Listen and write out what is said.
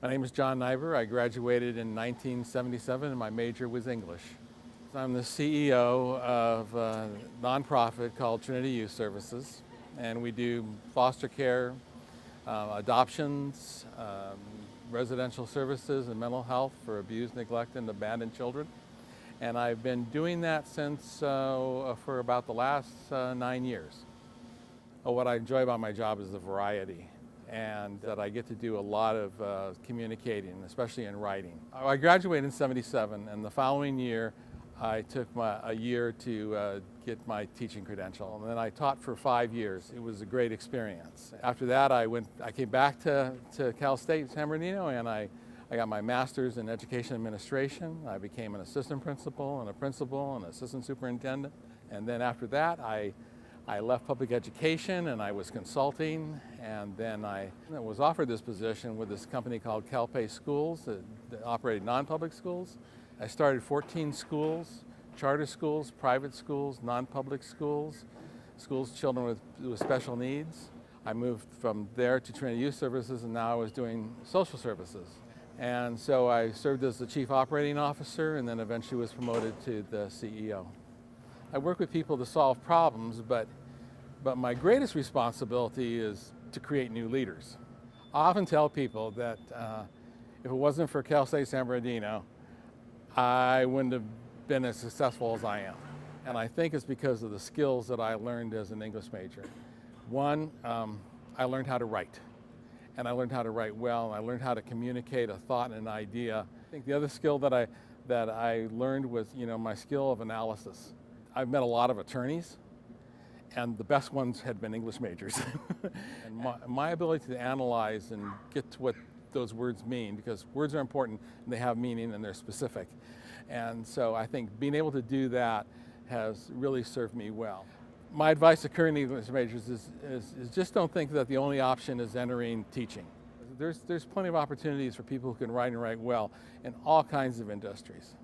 My name is John Neiuber. I graduated in 1977 and my major was English. I'm the CEO of a nonprofit called Trinity Youth Services, and we do foster care, adoptions, residential services, and mental health for abused, neglected, and abandoned children. And I've been doing that since for about the last 9 years. What I enjoy about my job is the variety, and that I get to do a lot of communicating, especially in writing. I graduated in '77, and the following year I took a year to get my teaching credential, and then I taught for 5 years. It was a great experience. After that, I came back to Cal State San Bernardino, and I got my master's in education administration. I became an assistant principal and a principal and assistant superintendent, and then after that I left public education and I was consulting, and then I was offered this position with this company called CalPay Schools that operated non-public schools. I started 14 schools, charter schools, private schools, non-public schools, children with special needs. I moved from there to Trinity Youth Services, and now I was doing social services. And so I served as the chief operating officer and then eventually was promoted to the CEO. I work with people to solve problems, but my greatest responsibility is to create new leaders. I often tell people that if it wasn't for Cal State San Bernardino, I wouldn't have been as successful as I am. And I think it's because of the skills that I learned as an English major. One, I learned how to write. And I learned how to write well, and I learned how to communicate a thought and an idea. I think the other skill that I learned was, my skill of analysis. I've met a lot of attorneys, and the best ones had been English majors. And my ability to analyze and get to what those words mean, because words are important and they have meaning and they're specific. And so I think being able to do that has really served me well. My advice to current English majors is just don't think that the only option is entering teaching. There's plenty of opportunities for people who can write and write well in all kinds of industries.